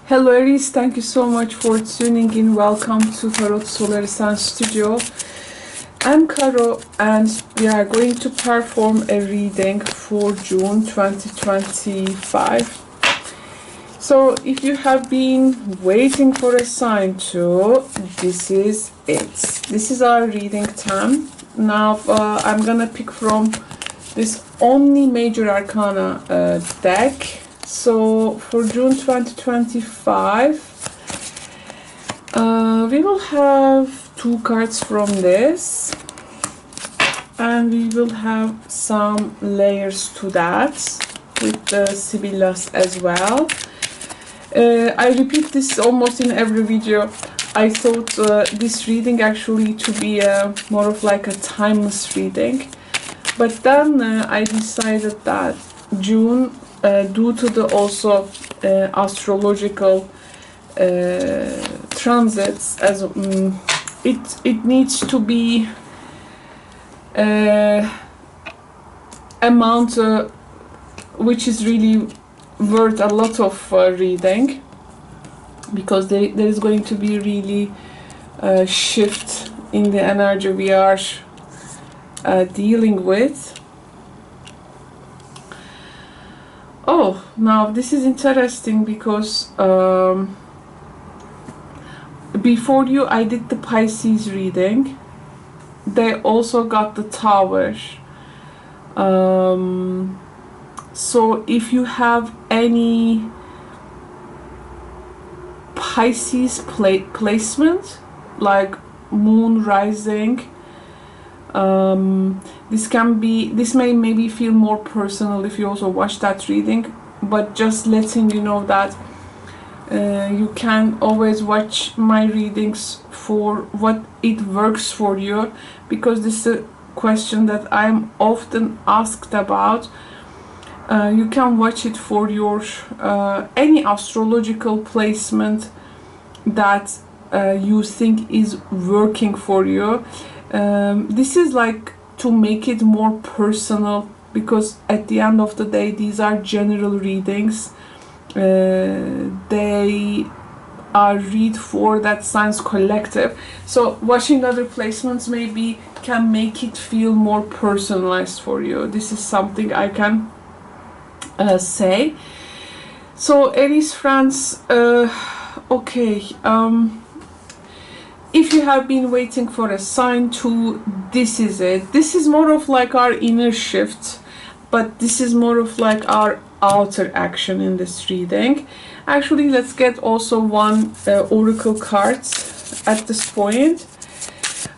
Hello Aries, thank you so much for tuning in. Welcome to Tarot Solar Sun Studio. I'm Karo and we are going to perform a reading for June 2025. So if you have been waiting for a sign to, this is it. This is our reading time. Now I'm gonna pick from this Only Major Arcana deck. So for June 2025, we will have 2 cards from this, and we will have some layers to that with the Sibillas as well. I repeat this almost in every video. I thought this reading actually to be more of like a timeless reading, but then I decided that June, due to the also astrological transits, as it needs to be amount which is really worth a lot of reading, because there is going to be really a shift in the energy we are dealing with. Oh, now this is interesting because before you I did the Pisces reading. They also got the Tower. So if you have any Pisces placement, like moon rising, this may maybe feel more personal if you also watch that reading, but just letting you know that you can always watch my readings for what it works for you, because this is a question that I'm often asked about. You can watch it for your any astrological placement that you think is working for you. This is like to make it more personal, because at the end of the day these are general readings. They are read for that science collective, so watching other placements maybe can make it feel more personalized for you. This is something I can say. So Aries friends, okay, if you have been waiting for a sign to, this is it. This is more of like our inner shift, but this is more of like our outer action in this reading. Actually, let's get also one oracle card at this point.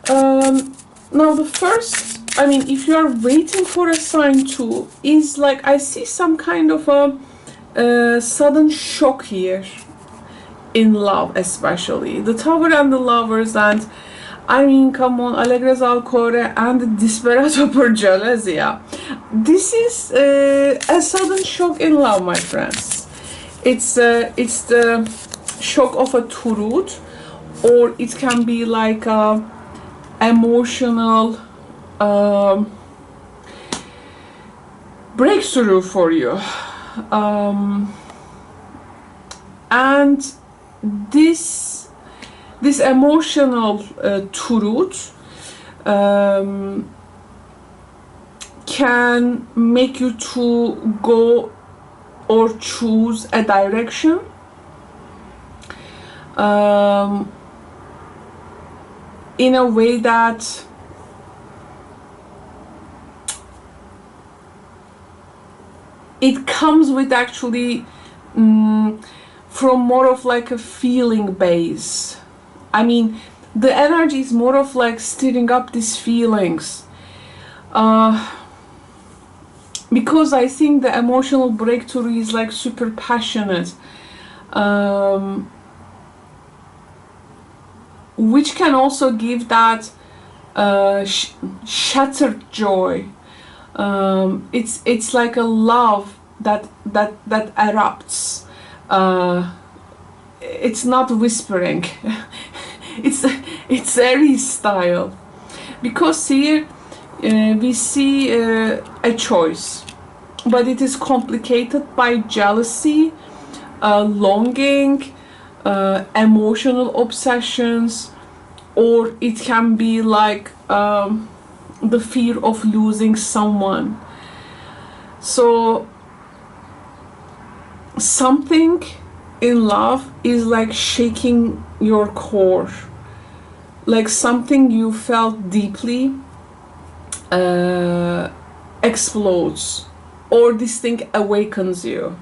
Now the first, I mean, if you are waiting for a sign to, is like I see some kind of a sudden shock here in love, especially the Tower and the Lovers, and I mean, come on, Allegres al Core and the Disperato per Gelosia. This is a sudden shock in love, my friends. It's the shock of a truth, or it can be like a emotional breakthrough for you, and this emotional truth can make you to go or choose a direction in a way that it comes with actually from more of like a feeling base. I mean, the energy is more of like stirring up these feelings, because I think the emotional breakthrough is like super passionate, which can also give that shattered joy. It's like a love that erupts. It's not whispering. it's Aries style, because here we see a choice, but it is complicated by jealousy, longing, emotional obsessions, or it can be like the fear of losing someone. So something in love is like shaking your core, like something you felt deeply explodes, or this thing awakens you.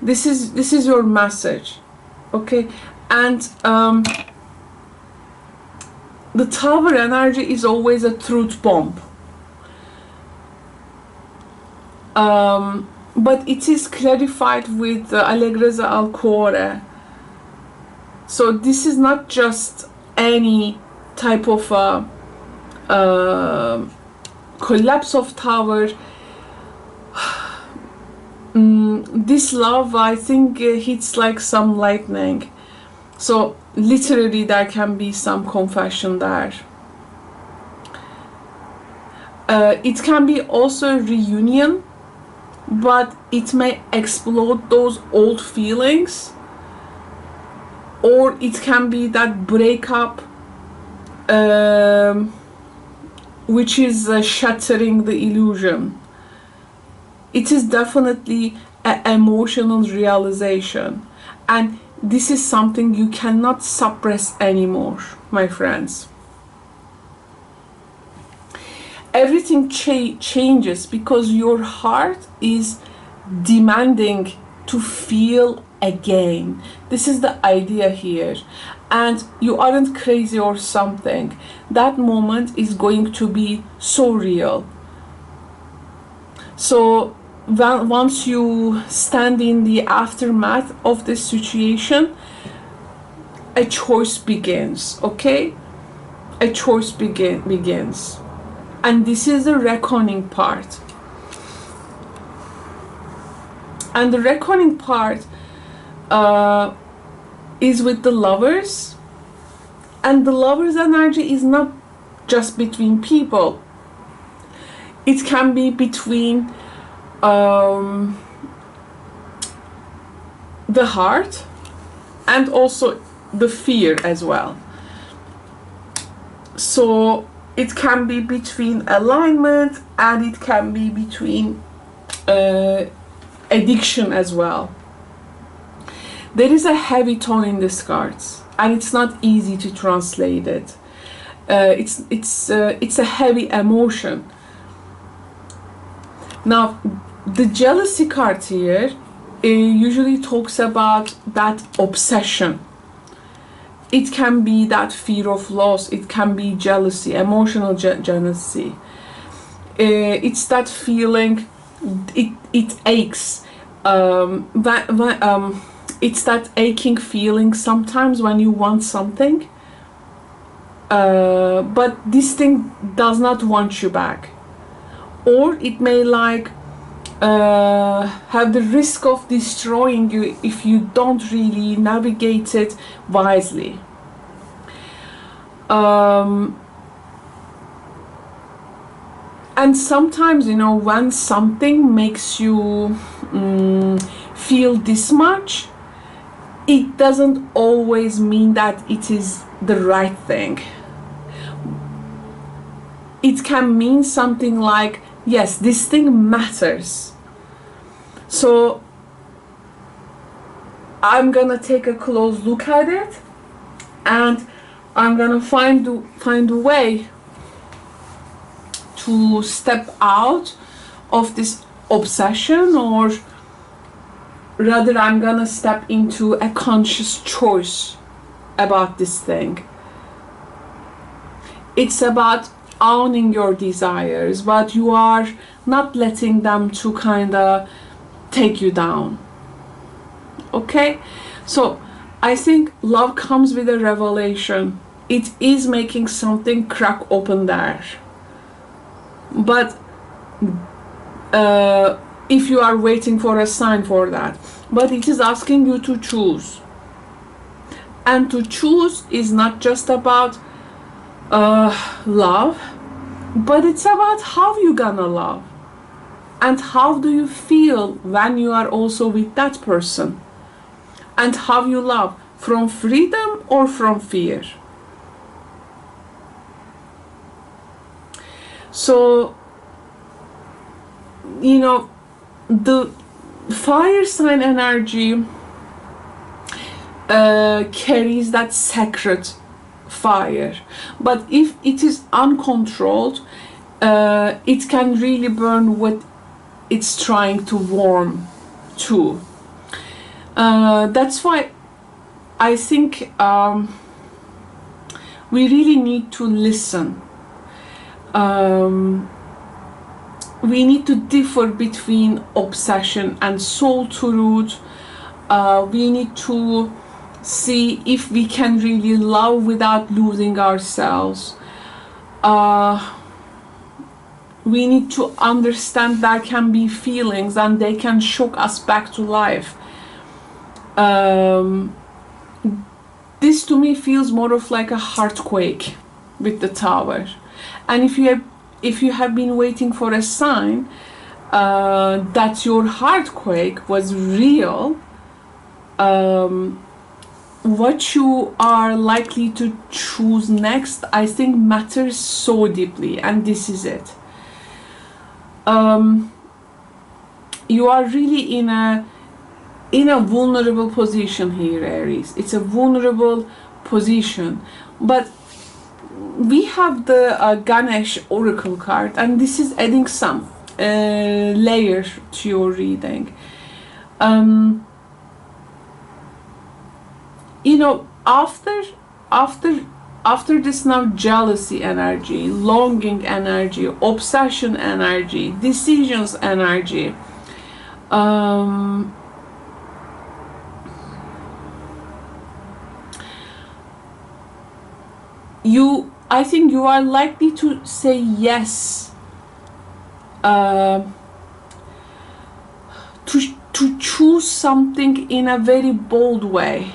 This is your message, okay? And the Tower energy is always a truth bomb, but it is clarified with Allegrezza al Cuore. So this is not just any type of collapse of Tower. This love, I think, hits like some lightning. So literally there can be some confession there. It can be also a reunion, but it may explode those old feelings, or it can be that breakup which is shattering the illusion. It is definitely an emotional realization, and this is something you cannot suppress anymore, my friends. Everything changes because your heart is demanding to feel again. This is the idea here. And you aren't crazy or something. That moment is going to be so real. So once you stand in the aftermath of this situation, a choice begins, okay? A choice begins. And this is the reckoning part. And the reckoning part is with the Lovers. And the Lovers energy is not just between people. It can be between the heart and also the fear as well. So it can be between alignment, and it can be between addiction as well. There is a heavy tone in these cards, and it's not easy to translate it. It's a heavy emotion. Now, the jealousy card here usually talks about that obsession. It can be that fear of loss. It can be jealousy, emotional jealousy. It's that feeling. It aches. It's that aching feeling sometimes when you want something, but this thing does not want you back, or it may like have the risk of destroying you if you don't really navigate it wisely. And sometimes, you know, when something makes you feel this much, it doesn't always mean that it is the right thing. It can mean something like, yes, this thing matters. So I'm gonna take a close look at it, and I'm gonna find a way to step out of this obsession, or rather I'm gonna step into a conscious choice about this thing. It's about owning your desires, but you are not letting them to kind of take you down. Okay, so I think love comes with a revelation. It is making something crack open there, but if you are waiting for a sign for that, but it is asking you to choose. And to choose is not just about love, but it's about how you gonna love, and how do you feel when you are also with that person. And how you love, from freedom or from fear. So, you know, the fire sign energy carries that sacred fire, but if it is uncontrolled, it can really burn what it's trying to warm to. That's why I think we really need to listen. We need to differ between obsession and soul truth. We need to see if we can really love without losing ourselves. We need to understand there can be feelings and they can shock us back to life. This to me feels more of like a heartquake with the Tower. And if you have been waiting for a sign that your heartquake was real, what you are likely to choose next, I think, matters so deeply, and this is it. You are really in a vulnerable position here, Aries. It's a vulnerable position, but we have the Ganesh Oracle card, and this is adding some layer to your reading. You know, after this now jealousy energy, longing energy, obsession energy, decisions energy, I think you are likely to say yes to choose something in a very bold way.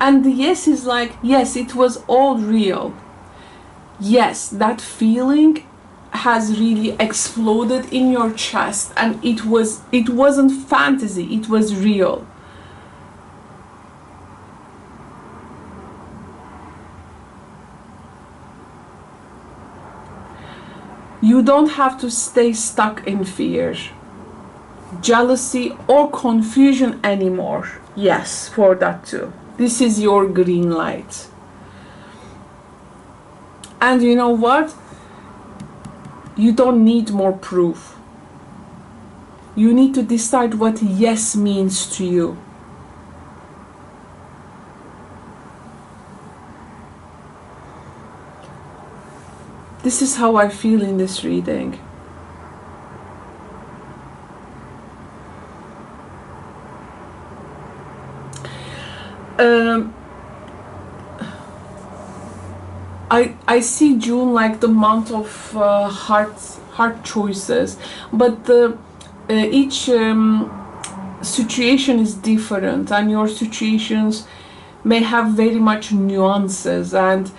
And the yes is like, yes, it was all real. Yes, that feeling has really exploded in your chest, and it wasn't fantasy, it was real. You don't have to stay stuck in fear, jealousy, or confusion anymore. Yes, for that too. This is your green light. And you know what? You don't need more proof. You need to decide what yes means to you. This is how I feel in this reading. I see June like the month of hard choices, but each situation is different, and your situations may have very much nuances, and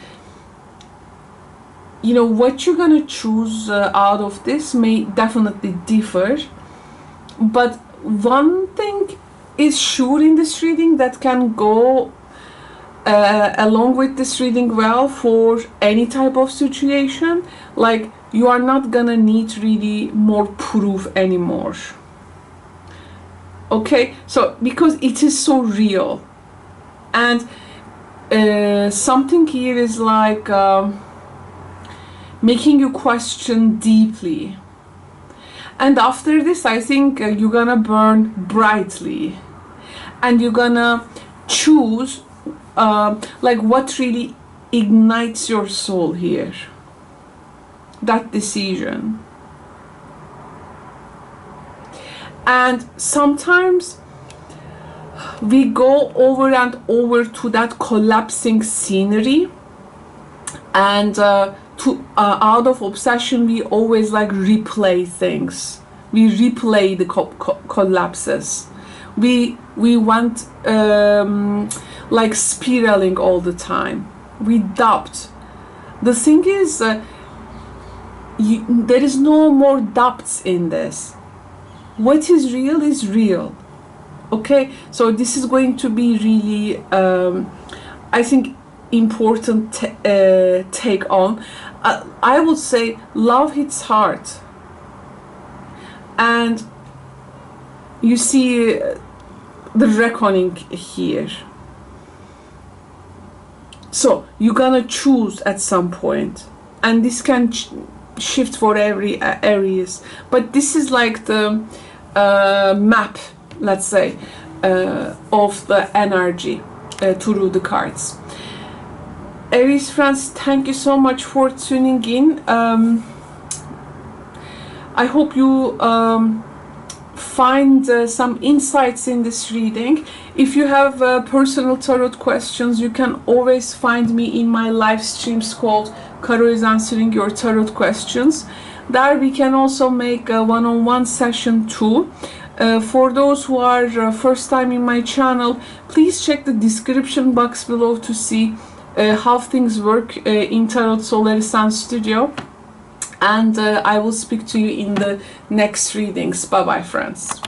you know what you're gonna choose out of this may definitely differ. But one thing is sure in this reading that can go along with this reading well for any type of situation, like you are not gonna need really more proof anymore. Okay, so because it is so real, and something here is like making you question deeply. And after this, I think you're gonna burn brightly, and you're gonna choose like what really ignites your soul here, that decision. And sometimes we go over and over to that collapsing scenery, and out of obsession we always like replay things. We replay the collapses. We want like spiraling all the time. We doubt. The thing is there is no more doubts in this. what is real. Okay, so this is going to be really I think important take on. I would say love hits hard, and you see the reckoning here. So you're gonna choose at some point, and this can shift for every Aries, but this is like the map, let's say, of the energy through the cards. Aries friends, thank you so much for tuning in. I hope you find some insights in this reading. If you have personal tarot questions, you can always find me in my live streams called Karo is Answering Your Tarot Questions. There we can also make a one-on-one session too. For those who are first time in my channel, please check the description box below to see how things work in Tarot Solar Sun Studio. And I will speak to you in the next readings. Bye bye friends.